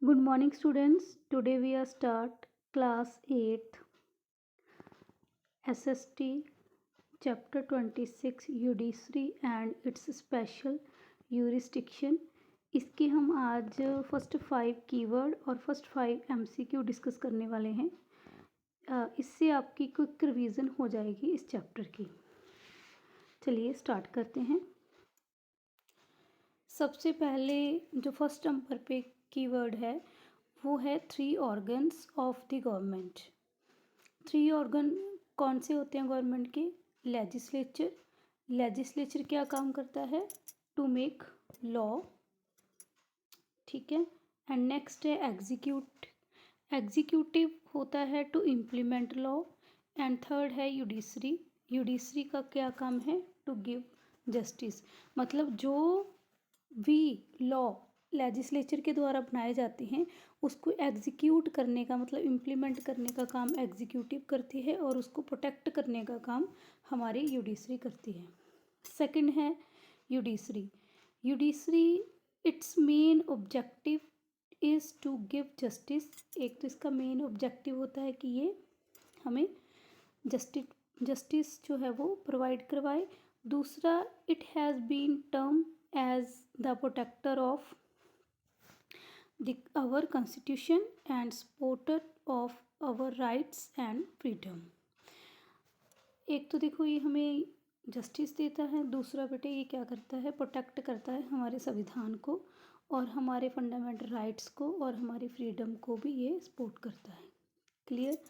Good morning students. Today we are start class 8th SST chapter 26 judiciary and its special jurisdiction। इसके हम आज first 5 keyword और first 5 MCQ discuss करने वाले हैं। इससे आपकी क्विक रिवीजन हो जाएगी इस चैप्टर की। चलिए स्टार्ट करते हैं। सबसे पहले जो फर्स्ट नंबर पे कीवर्ड है वो है 3 organs of the government. 3 organ कौन से होते हैं गवर्नमेंट के? लेजिस्लेचर। लेजिस्लेचर क्या काम करता है? टू मेक लॉ, ठीक है। एंड नेक्स्ट है एग्जीक्यूटिव होता है to implement law. And third है जुडिशरी। जुडिशरी का क्या काम है? To give justice. मतलब जो भी लॉ लेजिस्लेचर के द्वारा बनाए जाते हैं उसको एग्जीक्यूट करने का मतलब इम्प्लीमेंट करने का काम एग्जीक्यूटिव करती है और उसको प्रोटेक्ट करने का काम हमारी जुडिशरी करती है। सेकंड है judiciary. Judiciary it's main objective is to give justice. एक तो इसका मेन ऑब्जेक्टिव होता है कि ये हमें जस्टिस जो है वो प्रोवाइड करवाए। दूसरा, it has been term as the protector of our constitution and supporter of our rights and freedom। एक तो देखो ये हमें जस्टिस देता है, दूसरा बेटे ये क्या करता है? प्रोटेक्ट करता है हमारे संविधान को और हमारे फंडामेंटल राइट्स को और हमारी फ्रीडम को भी ये सपोर्ट करता है। Clear.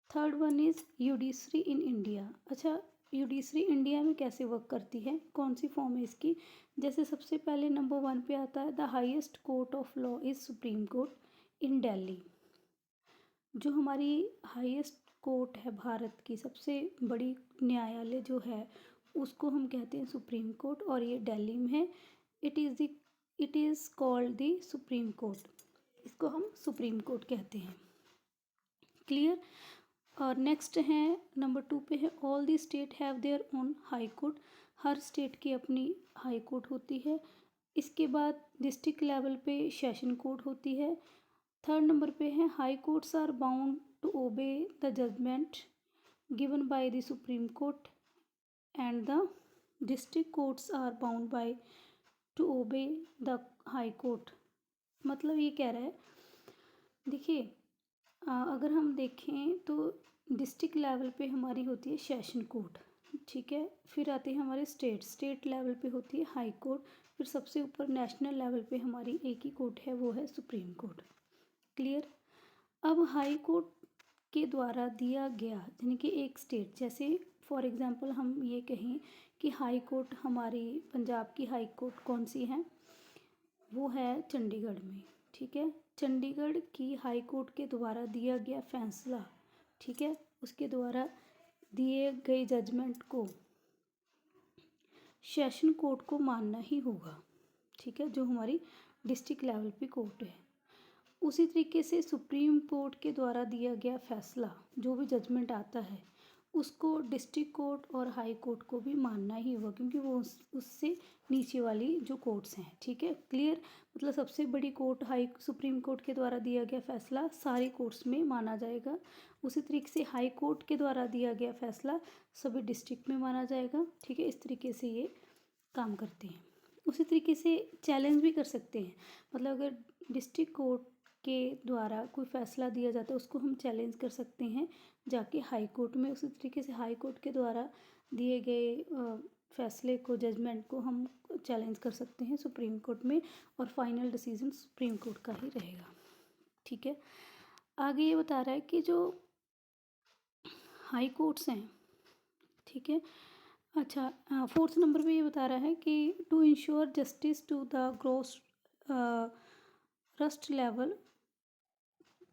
Third one is judiciary in India. अच्छा, जुडिशरी इंडिया में कैसे वर्क करती है? कौन सी फॉर्म है इसकी? जैसे सबसे पहले नंबर 1 पे आता है the highest court of law is supreme court in Delhi. जो हमारी हाईएस्ट कोर्ट है भारत की, सबसे बड़ी न्यायालय जो है उसको हम कहते हैं सुप्रीम कोर्ट और ये दिल्ली में है। It is called the supreme court. इसको हम सुप्रीम कोर्ट कहते हैं। क्लियर। और नेक्स्ट है नंबर 2 पे है all the state have their own high court. हर स्टेट की अपनी हाई कोर्ट होती है। इसके बाद डिस्ट्रिक्ट लेवल पे सेशन कोर्ट होती है। थर्ड नंबर पे है high courts are bound to obey the judgement given by the supreme court and the district courts are bound by to obey the high court. मतलब ये कह रहा है, देखिए अगर हम देखें तो डिस्ट्रिक्ट लेवल पे हमारी होती है सेशन कोर्ट, ठीक है। फिर आते हैं हमारे स्टेट लेवल पे होती है हाई कोर्ट। फिर सबसे ऊपर नेशनल लेवल पे हमारी एक ही कोर्ट है, वो है सुप्रीम कोर्ट। क्लियर। अब हाई कोर्ट के द्वारा दिया गया यानी कि एक स्टेट, जैसे फॉर एग्जांपल हम ये कहें कि हाई कोर्ट हमारी पंजाब की हाई कोर्ट कौन सी है? वो है चंडीगढ़ में, ठीक है। चंडीगढ़ की हाई कोर्ट के द्वारा दिया गया फैसला, ठीक है, उसके द्वारा दिए गए जजमेंट को सेशन कोर्ट को मानना ही होगा, ठीक है, जो हमारी डिस्ट्रिक्ट लेवल पे कोर्ट है। उसी तरीके से सुप्रीम कोर्ट के द्वारा दिया गया फैसला, जो भी जजमेंट आता है उसको डिस्ट्रिक्ट कोर्ट और हाई कोर्ट को भी मानना ही होगा, क्योंकि वो उससे नीचे वाली जो कोर्ट्स हैं, ठीक है। क्लियर। मतलब सबसे बड़ी कोर्ट सुप्रीम कोर्ट के द्वारा दिया गया फैसला सारी कोर्ट्स में माना जाएगा। उसी तरीके से हाई कोर्ट के द्वारा दिया गया फैसला सभी डिस्ट्रिक्ट में माना जाएगा, ठीक है। इस तरीके से ये काम करते हैं। उसी तरीके से चैलेंज भी कर सकते हैं। मतलब अगर डिस्ट्रिक्ट कोर्ट के द्वारा कोई फैसला दिया जाता है उसको हम चैलेंज कर सकते हैं जाके हाई कोर्ट में। उसी तरीके से हाई कोर्ट के द्वारा दिए गए फैसले को, जजमेंट को हम चैलेंज कर सकते हैं सुप्रीम कोर्ट में और फाइनल डिसीजन सुप्रीम कोर्ट का ही रहेगा, ठीक है। आगे ये बता रहा है कि जो हाई कोर्ट्स हैं, ठीक है। अच्छा, फोर्थ नंबर पे ये बता रहा है कि to ensure justice to the grass रस्ट लेवल,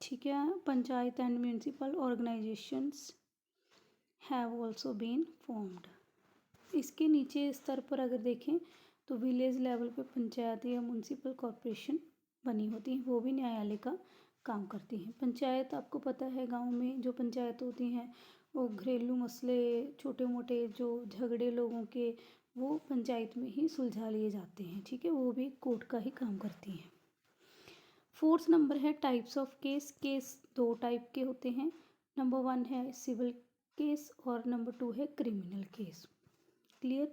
ठीक है, panchayat and municipal organisations have also been formed. इसके नीचे स्तर पर अगर देखें तो विलेज लेवल पे पंचायत या म्यूनसिपल कॉरपोरेशन बनी होती हैं, वो भी न्यायालय का काम करती हैं। पंचायत आपको पता है, गांव में जो पंचायत होती हैं वो घरेलू मसले, छोटे मोटे जो झगड़े लोगों के, वो पंचायत में ही सुलझा लिए जाते हैं, ठीक है। वो भी कोर्ट का ही काम करती हैं। फोर्थ नंबर है टाइप्स ऑफ केस। केस दो टाइप के होते हैं। नंबर 1 है सिविल केस और नंबर 2 है क्रिमिनल केस। क्लियर।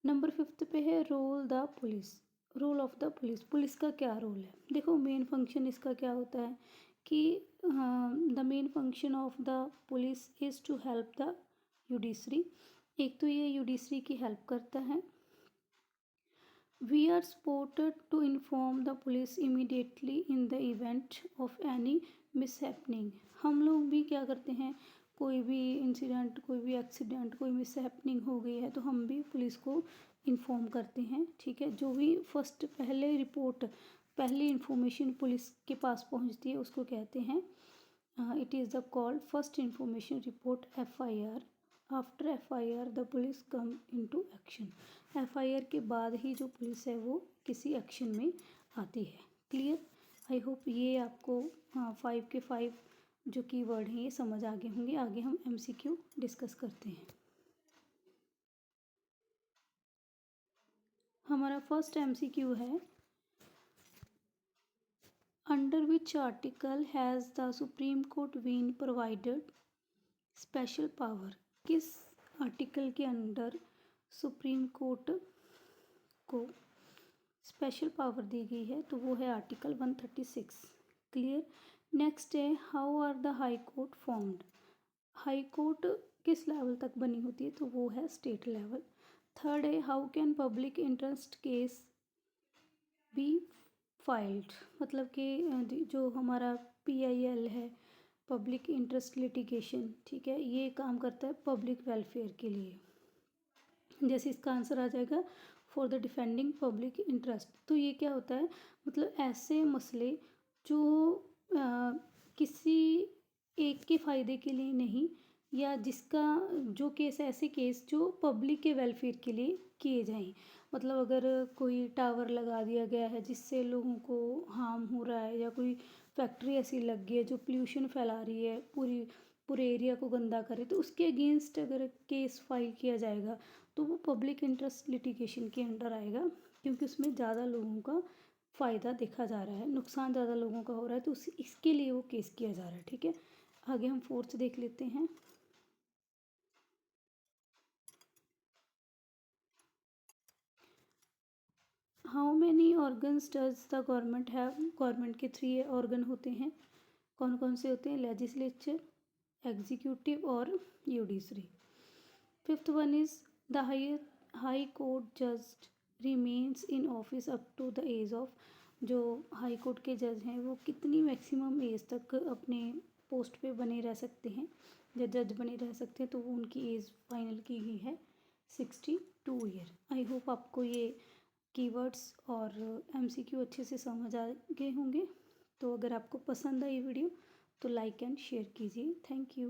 नंबर 5 पे है role the police. Role of the police, police का क्या रोल है। देखो मेन फंक्शन इसका क्या होता है कि the main function of the police is to help the judiciary. एक तो ये जुडिशरी की हेल्प करता है। We are supported to inform the police immediately in the event of any mishappening. हम लोग भी क्या करते हैं, कोई भी इंसिडेंट, कोई भी एक्सीडेंट, कोई मिसहैपनिंग हो गई है तो हम भी पुलिस को इन्फॉर्म करते हैं। ठीक है, जो भी फर्स्ट पहले रिपोर्ट, पहली इंफॉर्मेशन पुलिस के पास पहुंचती है उसको कहते हैं it is the called first information report FIR। After FIR the police come into action. FIR के बाद ही जो पुलिस है वो किसी एक्शन में आती है। क्लियर। आई होप ये आपको 5 के 5 जो कीवर्ड हैं ये समझ आ गए होंगे। आगे हम MCQ डिस्कस करते हैं। हमारा फर्स्ट MCQ है under which article has the supreme court been provided special power. किस आर्टिकल के अंडर सुप्रीम कोर्ट को स्पेशल पावर दी गई है, तो वो है आर्टिकल 136। क्लियर। नेक्स्ट है how are the high court formed. High court किस लेवल तक बनी होती है, तो वो है स्टेट लेवल। थर्ड है how can public interest case be filed. मतलब कि जो हमारा PIL है, पब्लिक इंटरेस्ट लिटिगेशन, ठीक है, ये काम करता है पब्लिक वेलफेयर के लिए। जैसे इसका आंसर आ जाएगा for the defending public interest. तो ये क्या होता है, मतलब ऐसे मसले जो किसी एक के फ़ायदे के लिए नहीं, या जिसका जो केस, ऐसे केस जो पब्लिक के वेलफेयर के लिए किए जाएं। मतलब अगर कोई टावर लगा दिया गया है जिससे लोगों को हार्म हो रहा है, या कोई फैक्ट्री ऐसी लग गई है जो पोल्यूशन फैला रही है, पूरे एरिया को गंदा करे, तो उसके अगेंस्ट अगर केस फाइल किया जाएगा तो वो पब्लिक इंटरेस्ट लिटिगेशन के अंडर आएगा, क्योंकि उसमें ज़्यादा लोगों का फ़ायदा देखा जा रहा है, नुकसान ज़्यादा लोगों का हो रहा है, तो इसके लिए वो केस किया जा रहा है। ठीक है, आगे हम फोर्थ देख लेते हैं। How many organs does the government have. Government के 3 ऑर्गन होते हैं। कौन कौन से होते हैं, लेजिस्लेचर, एग्जीक्यूटिव और judiciary. Fifth one is the high court जज remains in office up to the age of. जो हाई कोर्ट के जज हैं वो कितनी मैक्सिमम एज तक अपने पोस्ट पे बने रह सकते हैं, जज बने रह सकते हैं, तो वो उनकी एज फाइनल की गई है 62 ईयर। आई होप आपको ये कीवर्ड्स और MCQ अच्छे से समझ आ गए होंगे। तो अगर आपको पसंद आई वीडियो तो लाइक एंड शेयर कीजिए। Thank you.